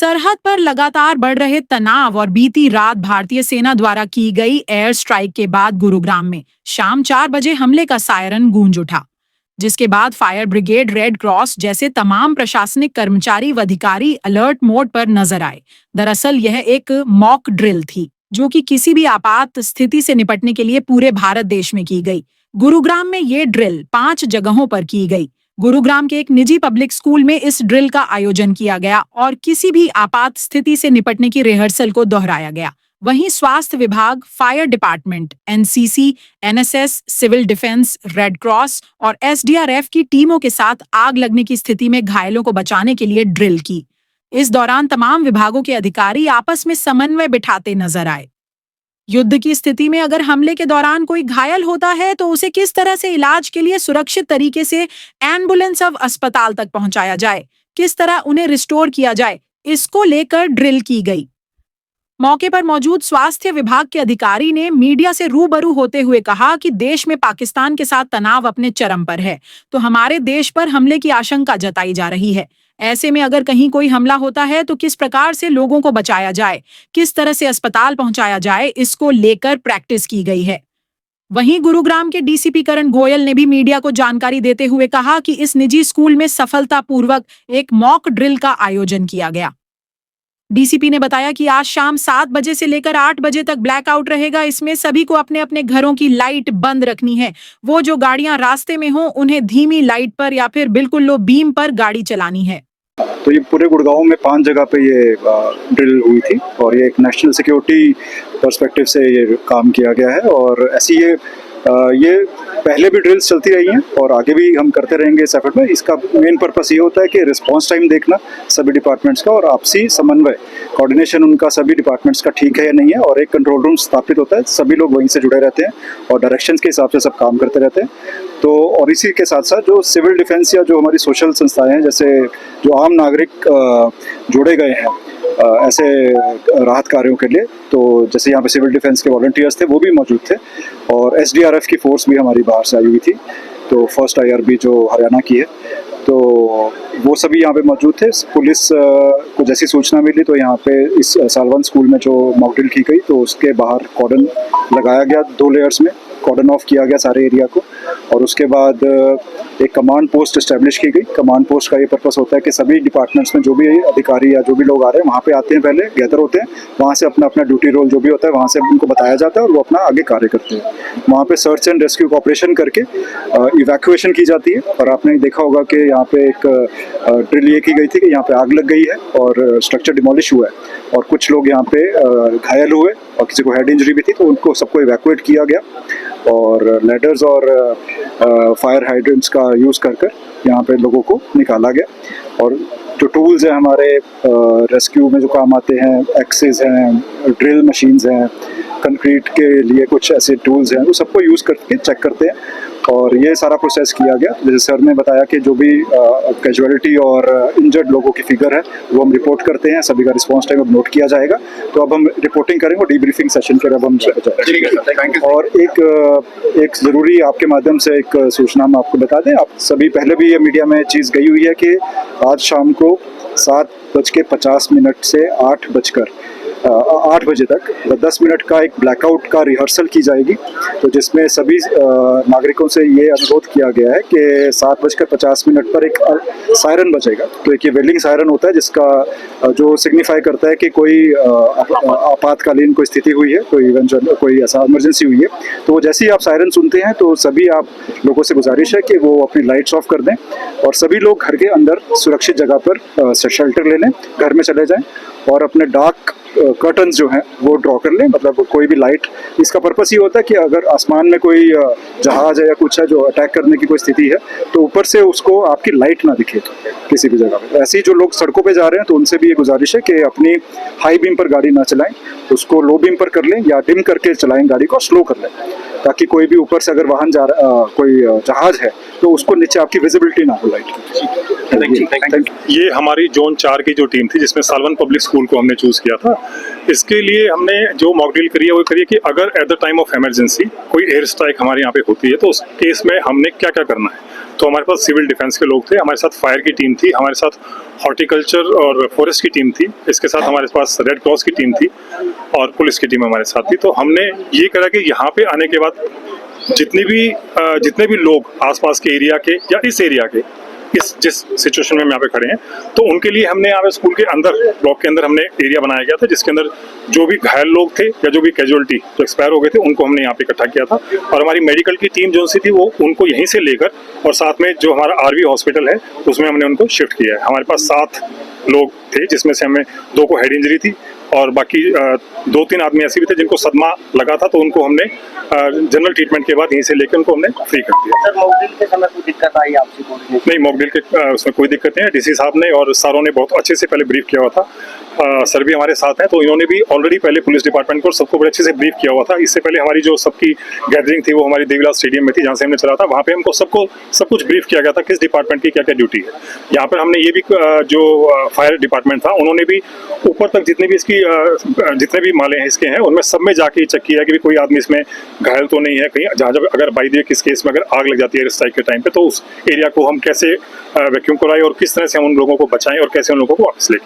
सरहद पर लगातार बढ़ रहे तनाव और बीती रात भारतीय सेना द्वारा की गई एयर स्ट्राइक के बाद गुरुग्राम में शाम 4 बजे हमले का सायरन गूंज उठा, जिसके बाद फायर ब्रिगेड, रेड क्रॉस जैसे तमाम प्रशासनिक कर्मचारी व अधिकारी अलर्ट मोड पर नजर आए। दरअसल यह एक मॉक ड्रिल थी, जो कि किसी भी आपात स्थिति से निपटने के लिए पूरे भारत देश में की गई। गुरुग्राम में ये ड्रिल 5 जगहों पर की गई। गुरुग्राम के एक निजी पब्लिक स्कूल में इस ड्रिल का आयोजन किया गया और किसी भी आपात स्थिति से निपटने की रिहर्सल को दोहराया गया। वहीं स्वास्थ्य विभाग, fire department, NCC, NSS, civil defence, red cross और एसडीआरएफ की टीमों के साथ आग लगने की स्थिति में घायलों को बचाने के लिए ड्रिल की। इस दौरान तमाम विभागों के अधिकारी आपस में समन्वय बिठाते नजर आए। युद्ध की स्थिति में अगर हमले के दौरान कोई घायल होता है तो उसे किस तरह से इलाज के लिए सुरक्षित तरीके से एम्बुलेंस अब अस्पताल तक पहुंचाया जाए, किस तरह उन्हें रिस्टोर किया जाए, इसको लेकर ड्रिल की गई। मौके पर मौजूद स्वास्थ्य विभाग के अधिकारी ने मीडिया से रूबरू होते हुए कहा कि देश में पाकिस्तान के साथ तनाव अपने चरम पर है, तो हमारे देश पर हमले की आशंका जताई जा रही है। ऐसे में अगर कहीं कोई हमला होता है तो किस प्रकार से लोगों को बचाया जाए, किस तरह से अस्पताल पहुंचाया जाए, इसको लेकर प्रैक्टिस की गई है। वहीं गुरुग्राम के डीसीपी करण गोयल ने भी मीडिया को जानकारी देते हुए कहा कि इस निजी स्कूल में सफलतापूर्वक एक मॉक ड्रिल का आयोजन किया गया। डीसीपी ने बताया कि आज शाम 7 बजे से लेकर 8 बजे तक ब्लैकआउट रहेगा। इसमें सभी को अपने अपने घरों की लाइट बंद रखनी है। वो जो गाड़ियां रास्ते में हों उन्हें धीमी लाइट पर या फिर बिल्कुल लो बीम पर गाड़ी चलानी है। तो ये पूरे गुड़गांव में 5 जगह पे ये ड्रिल हुई थी और ये एक नेशनल सिक्योरिटी पर्सपेक्टिव से ये काम किया गया है। और ऐसी ये पहले भी ड्रिल्स चलती रही हैं और आगे भी हम करते रहेंगे इस एफर्ट में। इसका मेन पर्पस ये होता है कि रिस्पांस टाइम देखना सभी डिपार्टमेंट्स का और आपसी समन्वय, कोऑर्डिनेशन उनका सभी डिपार्टमेंट्स का ठीक है या नहीं है। और एक कंट्रोल रूम स्थापित होता है, सभी लोग वहीं से जुड़े रहते हैं और डायरेक्शंस के हिसाब से सब काम करते रहते हैं। तो और इसी के साथ साथ जो सिविल डिफेंस या जो हमारी सोशल संस्थाएं हैं, जैसे जो आम नागरिक जोड़े गए हैं ऐसे राहत कार्यों के लिए, तो जैसे यहाँ पे सिविल डिफेंस के वॉलंटियर्स थे वो भी मौजूद थे और एसडीआरएफ की फोर्स भी हमारी बाहर से आई हुई थी, तो फर्स्ट आईआरबी जो हरियाणा की है, तो वो सभी यहाँ पे मौजूद थे। पुलिस को जैसी सूचना मिली तो यहाँ पे इस सालवन स्कूल में जो मॉक ड्रिल की गई तो उसके बाहर कॉर्डन लगाया गया, 2 लेयर्स में कॉर्डन ऑफ किया गया सारे एरिया को। और उसके बाद एक कमांड पोस्ट इस्टेब्लिश की गई। कमांड पोस्ट का ये पर्पस होता है कि सभी डिपार्टमेंट्स में जो भी अधिकारी या जो भी लोग आ रहे हैं वहाँ पे आते हैं, पहले गैदर होते हैं, वहाँ से अपना अपना ड्यूटी रोल जो भी होता है वहाँ से उनको बताया जाता है और वो अपना आगे कार्य करते हैं। वहाँ पे सर्च एंड रेस्क्यू ऑपरेशन करके इवैक्यूएशन की जाती है। और आपने देखा होगा कि यहाँ पे एक ड्रिल ये की गई थी कि यहाँ पे आग लग गई है और स्ट्रक्चर डिमोलिश हुआ है और कुछ लोग यहाँ पे घायल हुए और किसी को हेड इंजरी भी थी, तो उनको सबको इवैक्यूएट किया गया और लेडर्स और फायर हाइड्रेंट्स का यूज़ कर यहाँ पे लोगों को निकाला गया। और जो टूल्स हैं हमारे रेस्क्यू में जो काम आते हैं, एक्सेस हैं, ड्रिल मशीन्स हैं, कंक्रीट के लिए कुछ ऐसे टूल्स हैं, वो सबको यूज़ करके चेक करते हैं और ये सारा प्रोसेस किया गया। जैसे सर ने बताया कि जो भी कैजुअलिटी और इंजर्ड लोगों की फिगर है वो हम रिपोर्ट करते हैं, सभी का रिस्पांस टाइम अब नोट किया जाएगा। तो अब हम रिपोर्टिंग करेंगे, डीब्रीफिंग सेशन के अब हम और एक ज़रूरी आपके माध्यम से एक सूचना हम आपको बता दें। आप सभी पहले भी ये मीडिया में चीज़ गई हुई है कि आज शाम को 7:50 से 8 बजे तक 10 मिनट का एक ब्लैकआउट का रिहर्सल की जाएगी। तो जिसमें सभी नागरिकों से ये अनुरोध किया गया है कि 7:50 पर एक सायरन बजेगा। तो एक ये वेलिंग सायरन होता है जिसका जो सिग्निफाई करता है कि कोई आपातकालीन कोई स्थिति हुई है, कोई ऐसा इमरजेंसी हुई है। तो जैसे ही आप सायरन सुनते हैं तो सभी आप लोगों से गुजारिश है कि वो अपनी लाइट्स ऑफ कर दें और सभी लोग घर के अंदर सुरक्षित जगह पर शेल्टर ले लें, घर में चले जाएं और अपने डार्क कर्टन्स जो हैं वो ड्रॉ कर लें। मतलब कोई भी लाइट, इसका पर्पस ये होता है कि अगर आसमान में कोई जहाज है या कुछ है जो अटैक करने की कोई स्थिति है तो ऊपर से उसको आपकी लाइट ना दिखे किसी भी जगह पे। ऐसे ही जो लोग सड़कों पे जा रहे हैं तो उनसे भी ये गुजारिश है कि अपनी हाई बीम पर गाड़ी ना चलाएं, उसको लो बीम पर कर लें या डिम करके चलाएं गाड़ी को, स्लो कर लें, ताकि कोई भी ऊपर से अगर वाहन जा रहा कोई जहाज है तो उसको नीचे आपकी विजिबिलिटी ना हो लाइट की। ये हमारी जोन 4 की जो टीम थी जिसमें सालवन पब्लिक स्कूल को हमने चूज किया था, इसके लिए हमने जो मॉक ड्रिल करी है वो करिए कि अगर at the time of emergency कोई एयर स्ट्राइक हमारे यहाँ पे होती है तो उस केस में हमने क्या क्या करना है। तो हमारे पास सिविल डिफेंस के लोग थे, हमारे साथ फायर की टीम थी, हमारे साथ हॉर्टिकल्चर और फॉरेस्ट की टीम थी, इसके साथ हमारे पास रेड क्रॉस की टीम थी और पुलिस की टीम हमारे साथ थी। तो हमने ये करा कि यहाँ पे आने के बाद जितने भी लोग आसपास के एरिया के या इस एरिया के जिस सिचुएशन में हम यहाँ पे खड़े हैं, तो उनके लिए हमने यहाँ पे स्कूल के अंदर, ब्लॉक के अंदर हमने एरिया बनाया गया था, जिसके अंदर जो भी घायल लोग थे या जो भी कैजुअलिटी जो एक्सपायर हो गए थे, उनको हमने यहाँ पे इकट्ठा किया था। और हमारी मेडिकल की टीम जो सी थी वो उनको यहीं से लेकर और साथ में जो हमारा आरवी हॉस्पिटल है उसमें हमने उनको शिफ्ट किया है। हमारे पास 7 लोग थे, जिसमें से हमें 2 को हेड इंजरी थी और बाकी 2-3 आदमी ऐसे भी थे जिनको सदमा लगा था, तो उनको हमने जनरल ट्रीटमेंट के बाद यहीं से लेकर उनको हमने फ्री कर दिया। सर, मॉकड्रिल के समय कोई दिक्कत आई आपसे? नहीं, मॉकड्रिल के उसमें कोई दिक्कत नहीं है। डीसी साहब ने और सरों ने बहुत अच्छे से पहले ब्रीफ किया हुआ था। सर भी हमारे साथ हैं, तो इन्होंने भी ऑलरेडी पहले पुलिस डिपार्टमेंट को सबको बड़े अच्छे से ब्रीफ किया हुआ था। इससे पहले हमारी जो सबकी गैदरिंग थी वो हमारी देवीलाल स्टेडियम में थी, जहाँ से हमने चला था। वहाँ पे हमको सबको सब कुछ ब्रीफ किया गया था किस डिपार्टमेंट की क्या क्या ड्यूटी है। यहाँ पर हमने ये भी जो फायर डिपार्टमेंट था उन्होंने भी ऊपर तक जितने भी माले हैं इसके हैं उनमें सब में जाके चेक किया कि कोई आदमी इसमें घायल तो नहीं है कहीं, जहाँ जब अगर बाई द वे किस केस में अगर आग लग जाती है स्ट्राइक के टाइम पे, तो उस एरिया को हम कैसे वैक्यूम कराएं और किस तरह से हम उन लोगों को बचाएं और कैसे उन लोगों को वापस ले।